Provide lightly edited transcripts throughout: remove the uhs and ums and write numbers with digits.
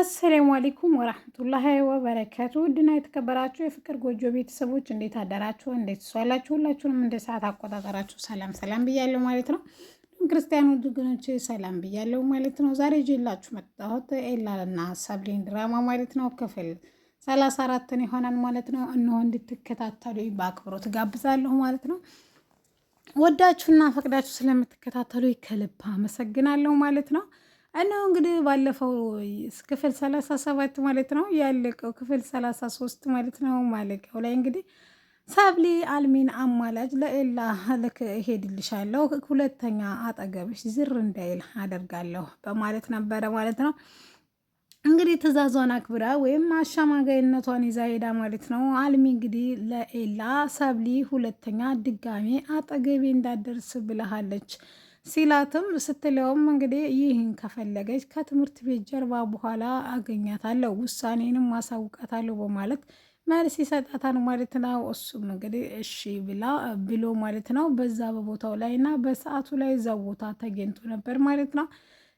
አሰላሙ አለይኩም ወራህመቱላሂ ወበረካቱ። ውድና የተከበራችሁ የፍቅር ጎጆ ቤተሰቦች እንዴት አደራችሁ? እንዴት ዋላችሁ? ሁላችሁንም እንደ ሰዓት አቆጣጠራችሁ ሰላም ብያለሁ ማለት ነው። ክርስቲያኑ ወገኖቼ ሰላም ብያለሁ ማለት ነው። ዛሬ ይዤላችሁ መጣሁት ኤላና ሰብሌን ድራማ ማለት ነው ክፍል 34 ይሆናል ማለት ነው። እነሆ እንድትከታተሉ በአክብሮት ጋብዛለሁ ማለት ነው። ወዳችሁና ፈቅዳችሁ ስለምትከታተሉ ከልብ አመሰግናለሁ ማለት ነው። እና እንግዲህ ባለፈው ክፍል 37 ማለት ነው ያለቀው ክፍል 33 ማለት ነው። ማለቂያው ላይ እንግዲህ ሰብሊ አልሚን አማላጅ ለኤላ ልክ እሄድልሻለሁ ሁለተኛ አጠገብሽ ዝር እንዳይል አደርጋለሁ በማለት ነበረ ማለት ነው። እንግዲህ ትዕዛዟን አክብራ ወይም አሸማጋይነቷን ይዛ ሄዳ ማለት ነው። አልሚ እንግዲህ ለኤላ ሰብሊ ሁለተኛ ድጋሜ አጠገቤ እንዳደርስ ብለሃለች ሲላትም ስትለውም እንግዲህ ይህን ከፈለገች ከትምህርት ቤት ጀርባ በኋላ አገኛታለሁ ውሳኔንም ማሳውቃታለሁ በማለት መልስ ይሰጣታል ማለት ነው። እሱም እንግዲህ እሺ ብሎ ማለት ነው በዛ በቦታው ላይ እና በሰዓቱ ላይ እዛ ቦታ ተገኝቶ ነበር ማለት ነው።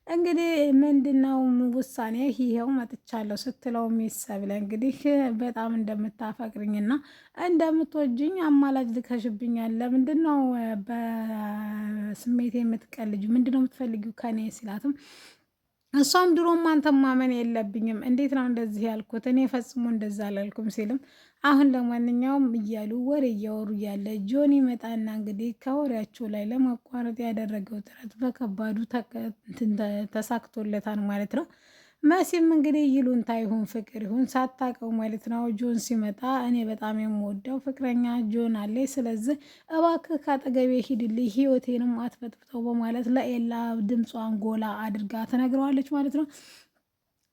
እንግዲህ ምንድነው ውሳኔ ይሄው መጥቻለሁ ስትለው ሚሰብለ እንግዲህ በጣም እንደምታፈቅርኝና እንደምትወጅኝ አማላጅ ልከሽብኛል። ለምንድነው በስሜት የምትቀልጁ? ምንድነው የምትፈልጊው ከኔ ሲላትም እሷም ድሮም አንተን ማመን የለብኝም እንዴት ነው እንደዚህ ያልኩት? እኔ ፈጽሞ እንደዛ አላልኩም ሲልም አሁን ለማንኛውም እያሉ ወሬ እያወሩ እያለ ጆኒ መጣና እንግዲህ ከወሬያቸው ላይ ለማቋረጥ ያደረገው ጥረት በከባዱ ተሳክቶለታል ማለት ነው። መሲም እንግዲህ ይሉንታ ይሁን ፍቅር ይሁን ሳታውቀው ማለት ነው ጆን ሲመጣ እኔ በጣም የምወደው ፍቅረኛ ጆን አለ፣ ስለዚህ እባክህ ካጠገቤ ሂድልኝ ህይወቴንም አትበጥብጠው በማለት ለኤላ ድምጿን ጎላ አድርጋ ትነግረዋለች ማለት ነው።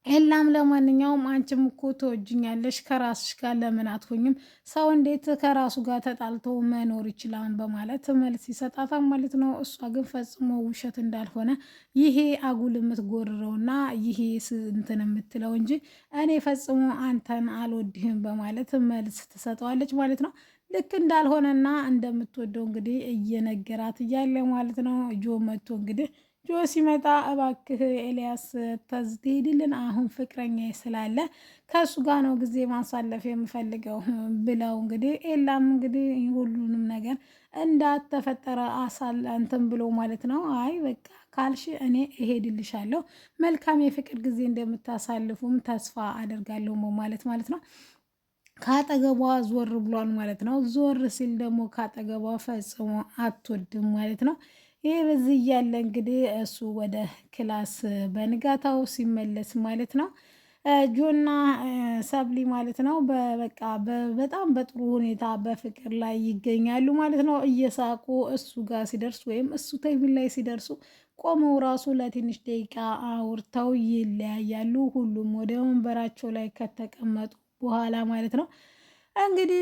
ኤላም ለማንኛውም አንቺም እኮ ትወጅኛለሽ ከራስሽ ጋር ለምን አትሆኝም? ሰው እንዴት ከራሱ ጋር ተጣልቶ መኖር ይችላል? በማለት መልስ ይሰጣታል ማለት ነው። እሷ ግን ፈጽሞ ውሸት እንዳልሆነ ይሄ አጉል የምትጎርረውና ይሄ እንትን የምትለው እንጂ እኔ ፈጽሞ አንተን አልወድህም በማለት መልስ ትሰጠዋለች ማለት ነው። ልክ እንዳልሆነና እንደምትወደው እንግዲህ እየነገራት እያለ ማለት ነው ጆ መጥቶ እንግዲህ ጆ ሲመጣ እባክህ ኤልያስ ትሄድልን አሁን ፍቅረኛ ስላለ ከእሱ ጋር ነው ጊዜ ማሳለፍ የምፈልገው ብለው እንግዲህ ኤላም እንግዲህ ሁሉንም ነገር እንዳተፈጠረ እንትን ብሎ ማለት ነው። አይ በቃ ካልሽ እኔ እሄድልሻለሁ መልካም የፍቅር ጊዜ እንደምታሳልፉም ተስፋ አደርጋለሁ ማለት ነው። ካጠገቧ ዞር ብሏል ማለት ነው። ዞር ሲል ደግሞ ካጠገቧ ፈጽሞ አትወድም ማለት ነው። ይህ በዚህ እያለ እንግዲህ እሱ ወደ ክላስ በንጋታው ሲመለስ ማለት ነው ጆና ሰብሊ ማለት ነው በቃ በጣም በጥሩ ሁኔታ በፍቅር ላይ ይገኛሉ ማለት ነው። እየሳቁ እሱ ጋር ሲደርስ ወይም እሱ ቴብል ላይ ሲደርሱ ቆመው ራሱ ለትንሽ ደቂቃ አውርተው ይለያያሉ። ሁሉም ወደ ወንበራቸው ላይ ከተቀመጡ በኋላ ማለት ነው። እንግዲህ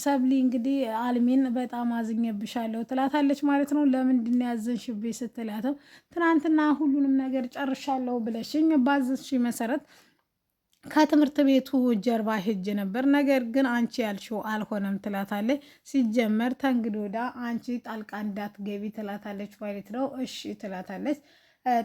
ሰብሊ እንግዲህ አልሚን በጣም አዝኜብሻለሁ ትላታለች ማለት ነው። ለምንድን ነው ያዘንሽብኝ ስትላትም ትናንትና ሁሉንም ነገር ጨርሻለሁ ብለሽኝ ባዘዝሽ መሰረት ከትምህርት ቤቱ ጀርባ ሄጄ ነበር፣ ነገር ግን አንቺ ያልሽው አልሆነም ትላታለች። ሲጀመር ተንግዶ ወዳ አንቺ ጣልቃ እንዳትገቢ ትላታለች ማለት ነው። እሺ ትላታለች።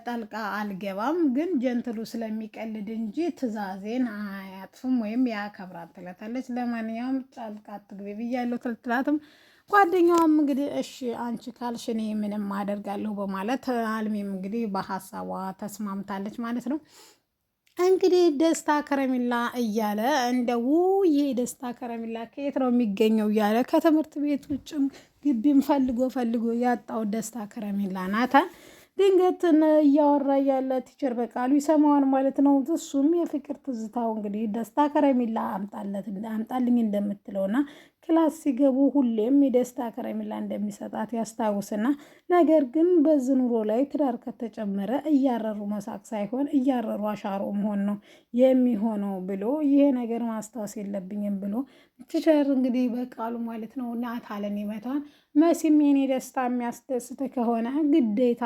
ጣልቃ አልገባም ግን ጀንትሉ ስለሚቀልድ እንጂ ትዕዛዜን አያጥፍም ወይም ያከብራል ትላታለች። ለማንኛውም ጣልቃ አትግቢ ብያለሁ ትላትም ጓደኛዋም እንግዲህ እሺ አንቺ ካልሽ እኔ ምንም አደርጋለሁ በማለት አልሚም እንግዲህ በሀሳቧ ተስማምታለች ማለት ነው። እንግዲህ ደስታ ከረሚላ እያለ እንደው ይሄ ደስታ ከረሚላ ከየት ነው የሚገኘው እያለ ከትምህርት ቤት ውጭም ግቢም ፈልጎ ያጣው ደስታ ከረሚላ ናታን ድንገትን እያወራ ያለ ቲቸር በቃሉ ይሰማዋል ማለት ነው። እሱም የፍቅር ትዝታው እንግዲህ ደስታ ከረሚላ አምጣልኝ እንደምትለውና ክላስ ሲገቡ ሁሌም የደስታ ከረሚላ እንደሚሰጣት ያስታውስና ነገር ግን በዚህ ኑሮ ላይ ትዳር ከተጨመረ እያረሩ መሳቅ ሳይሆን እያረሩ አሻሮ መሆን ነው የሚሆነው ብሎ ይሄ ነገር ማስታወስ የለብኝም ብሎ ቲቸር እንግዲህ በቃሉ ማለት ነው ናታልን ይመታል። መሲም የኔ ደስታ የሚያስደስት ከሆነ ግዴታ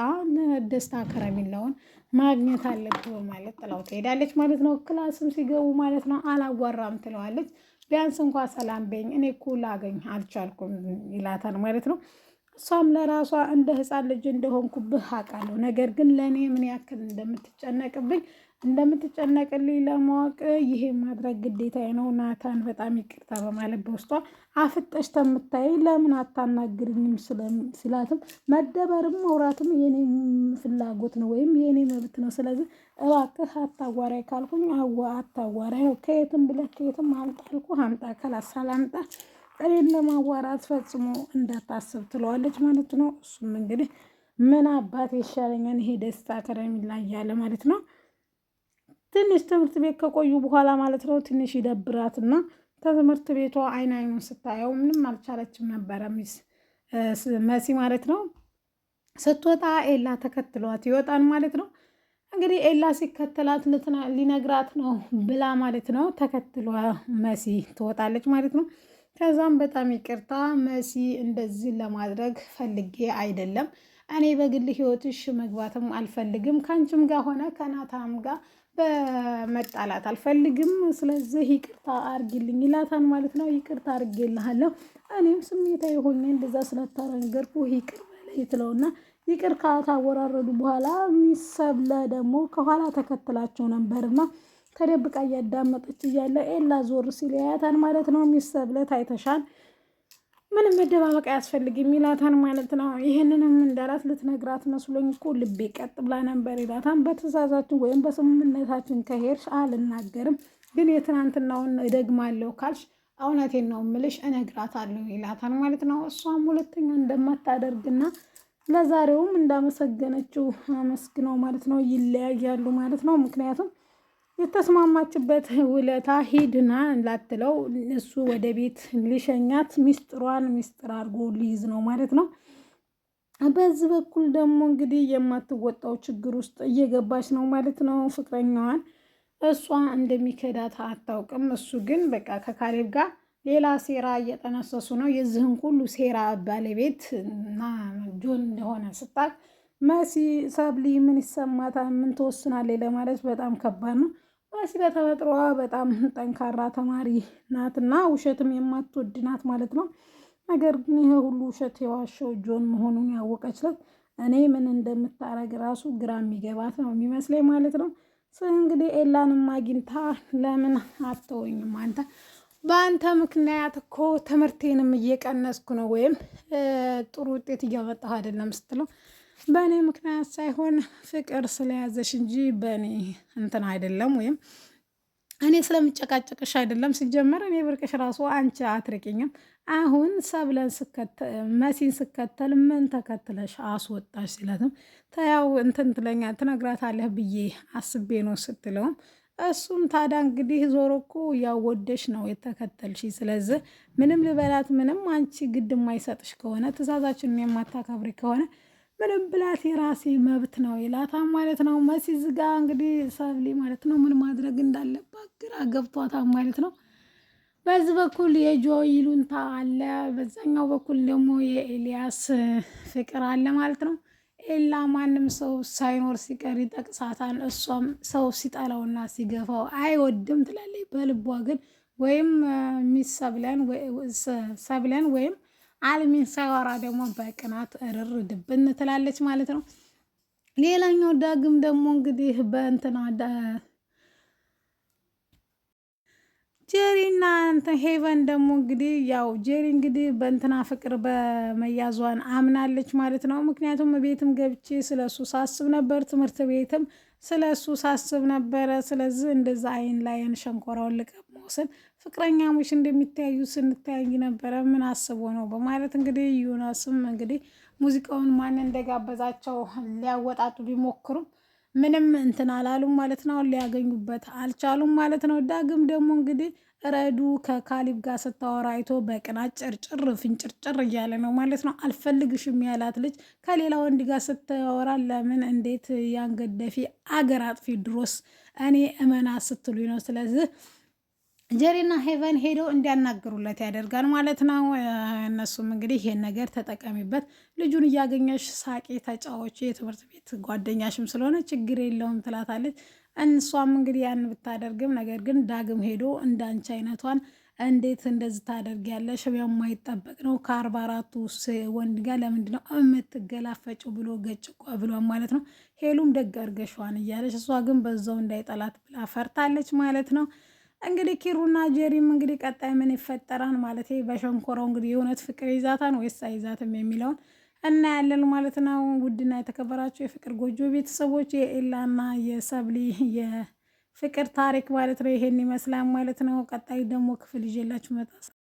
ደስታ ከረሚላውን ማግኘት አለብህ በማለት ጥላው ትሄዳለች ማለት ነው። ክላስም ሲገቡ ማለት ነው አላጓራም ትለዋለች። ቢያንስ እንኳ ሰላም በኝ እኔ እኮ ላገኝ አልቻልኩም ይላታል ማለት ነው። እሷም ለራሷ እንደ ህፃን ልጅ እንደሆንኩብህ አውቃለሁ። ነገር ግን ለእኔ ምን ያክል እንደምትጨነቅልኝ ለማወቅ ይሄ ማድረግ ግዴታዬ ነው። ናታን በጣም ይቅርታ በማለት በውስጧ አፍጠሽ ተምታይ ለምን አታናግርኝም ሲላትም መደበርም መውራትም የኔ ፍላጎት ነው ወይም የኔ መብት ነው። ስለዚህ እባክህ አታዋራይ ካልኩኝ አታዋራይ ነው። ከየትም ብለህ ከየትም አምጣ አልኩህ አምጣ፣ ካላሳላምጣ እኔን ለማዋራት ፈጽሞ እንዳታስብ ትለዋለች ማለት ነው። እሱም እንግዲህ ምን አባት ይሻለኛል ይሄ ደስታ ከረሜላ እያለ ማለት ነው። ትንሽ ትምህርት ቤት ከቆዩ በኋላ ማለት ነው ትንሽ ይደብራትና ከትምህርት ቤቷ አይኑን ስታየው ምንም አልቻለችም ነበረ መሲ ማለት ነው። ስትወጣ ኤላ ተከትሏት ይወጣል ማለት ነው። እንግዲህ ኤላ ሲከተላት ሊነግራት ነው ብላ ማለት ነው ተከትሏ መሲ ትወጣለች ማለት ነው። ከዛም በጣም ይቅርታ መሲ፣ እንደዚህ ለማድረግ ፈልጌ አይደለም። እኔ በግል ህይወትሽ መግባትም አልፈልግም። ከአንቺም ጋር ሆነ ከናታም ጋር በመጣላት አልፈልግም። ስለዚህ ይቅርታ አርጊልኝ ይላታል ማለት ነው። ይቅርታ አርጌልሃለሁ፣ እኔም ስሜታዊ ሆኜ እንደዛ ስለተናገርኩ ይቅር በለኝ ትለውና ይቅር ካወራረዱ በኋላ ሚሰብለ ደግሞ ከኋላ ተከትላቸው ነበርና ተደብቃ እያዳመጠች እያለ ኤላ ዞር ሲል ያያታን ማለት ነው። ሚሰብለ ታይተሻል፣ ምንም መደባበቅ አያስፈልግም ይላታን ማለት ነው። ይህንንም እንዳላት ልትነግራት መስሎኝ እኮ ልቤ ቀጥ ብላ ነበር ይላታን። በትእዛዛችን ወይም በስምምነታችን ከሄድሽ አልናገርም፣ ግን የትናንትናውን እደግማለሁ ካልሽ እውነቴን ነው ምልሽ እነግራታለሁ ይላታን ማለት ነው። እሷም ሁለተኛ እንደማታደርግና ለዛሬውም እንዳመሰገነችው አመስግነው ማለት ነው ይለያያሉ ማለት ነው። ምክንያቱም የተስማማችበት ውለታ ሂድና ላትለው እሱ ወደ ቤት ሊሸኛት ሚስጥሯን ሚስጥር አድርጎ ሊይዝ ነው ማለት ነው። በዚህ በኩል ደግሞ እንግዲህ የማትወጣው ችግር ውስጥ እየገባች ነው ማለት ነው። ፍቅረኛዋን እሷ እንደሚከዳት አታውቅም። እሱ ግን በቃ ከካሌብ ጋር ሌላ ሴራ እየጠነሰሱ ነው። የዚህን ሁሉ ሴራ ባለቤት እና ጆን እንደሆነ ስታውቅ መሲ ሰብሊ ምን ይሰማታል? ምን ትወስናለች? ለማለት በጣም ከባድ ነው። መሲ በተፈጥሮዋ በጣም ጠንካራ ተማሪ ናትና ውሸትም የማትወድ ናት ማለት ነው። ነገር ግን ይሄ ሁሉ ውሸት የዋሸው ጆን መሆኑን ያወቀችለት እኔ ምን እንደምታረግ ራሱ ግራ የሚገባት ነው የሚመስለኝ ማለት ነው። እንግዲህ ኤላንም አግኝታ ለምን አትተወኝም አንተ በአንተ ምክንያት እኮ ትምህርቴንም እየቀነስኩ ነው ወይም ጥሩ ውጤት እያመጣሁ አይደለም ስትለው በእኔ ምክንያት ሳይሆን ፍቅር ስለያዘሽ እንጂ በእኔ እንትን አይደለም ወይም እኔ ስለምጨቃጨቅሽ አይደለም። ሲጀመር እኔ ብርቅሽ ራሱ አንቺ አትርቂኝም። አሁን ሰብለን መሲን ስከተል ምን ተከትለሽ አስወጣሽ ሲላትም ተያው እንትን ትነግራታለህ ብዬ አስቤ ነው ስትለውም እሱም ታዲያ እንግዲህ ዞሮ እኮ ያወደሽ ነው የተከተልሽ። ስለዚህ ምንም ልበላት ምንም አንቺ ግድ የማይሰጥሽ ከሆነ ትእዛዛችንን የማታከብሪ ከሆነ ምንም ብላት የራሴ መብት ነው ይላታል ማለት ነው። መሲ ዝጋ እንግዲህ ሰብሊ ማለት ነው ምን ማድረግ እንዳለባት ግራ ገብቷታል ማለት ነው። በዚህ በኩል የጆ ይሉንታ አለ፣ በዛኛው በኩል ደግሞ የኤልያስ ፍቅር አለ ማለት ነው። ኤላ ማንም ሰው ሳይኖር ሲቀር ይጠቅሳታል። እሷም ሰው ሲጠላውና ሲገፋው አይወድም ትላለች በልቧ ግን ወይም ሰብለን ወይም አልሚን ሳይወራ ደግሞ በቅናት እርር ድብን ትላለች ማለት ነው። ሌላኛው ዳግም ደግሞ እንግዲህ በእንትና ጄሪና ሄቨን ደግሞ እንግዲህ ያው ጄሪ እንግዲህ በእንትና ፍቅር በመያዟን አምናለች ማለት ነው። ምክንያቱም ቤትም ገብቼ ስለሱ ሳስብ ነበር፣ ትምህርት ቤትም ስለሱ ሳስብ ነበረ። ስለዚህ እንደዛ አይን ላይን ሸንኮራውን ልቀመውስን ፍቅረኛሞች እንደሚተያዩ ስንተያይ ነበረ፣ ምን አስቦ ነው በማለት እንግዲህ ዮናስም እንግዲህ ሙዚቃውን ማን እንደጋበዛቸው ሊያወጣጡ ቢሞክሩም ምንም እንትን አላሉም ማለት ነው። ሊያገኙበት አልቻሉም ማለት ነው። ዳግም ደግሞ እንግዲህ ረዱ ከካሊብ ጋር ስታወራ አይቶ በቅናት ጭርጭር ፍንጭርጭር እያለ ነው ማለት ነው። አልፈልግሽም ያላት ልጅ ከሌላ ወንድ ጋር ስታወራ ለምን እንዴት ያንገደፊ አገር አጥፊ ድሮስ እኔ እመና ስትሉኝ ነው። ስለዚህ ጀሪና ሄቨን ሄደው እንዲያናግሩለት ያደርጋል ማለት ነው። እነሱም እንግዲህ ይሄን ነገር ተጠቀሚበት፣ ልጁን እያገኘሽ ሳቄ ተጫዎች፣ የትምህርት ቤት ጓደኛሽም ስለሆነ ችግር የለውም ትላታለች። እንሷም እንግዲህ ያን ብታደርግም ነገር ግን ዳግም ሄዶ እንዳንቺ አይነቷን እንዴት እንደዚህ ታደርጊያለሽ? የማይጠበቅ ነው ከ44ቱ ወንድ ጋር ለምንድን ነው የምትገላፈጭው ብሎ ገጭቋ ብሏል ማለት ነው። ሄሉም ደግ አድርገሽዋን እያለች እሷ ግን በዛው እንዳይጠላት ብላ ፈርታለች ማለት ነው። እንግዲህ ኪሩና ጄሪም እንግዲህ ቀጣይ ምን ይፈጠራል ማለት በሸንኮራው እንግዲህ የእውነት ፍቅር ይዛታን ወይስ አይዛትም የሚለውን እናያለን ማለት ነው። ውድና የተከበራችሁ የፍቅር ጎጆ ቤተሰቦች የኤላና የሰብሊ የፍቅር ታሪክ ማለት ነው ይሄን ይመስላል ማለት ነው። ቀጣይ ደግሞ ክፍል ይዤላችሁ መጣ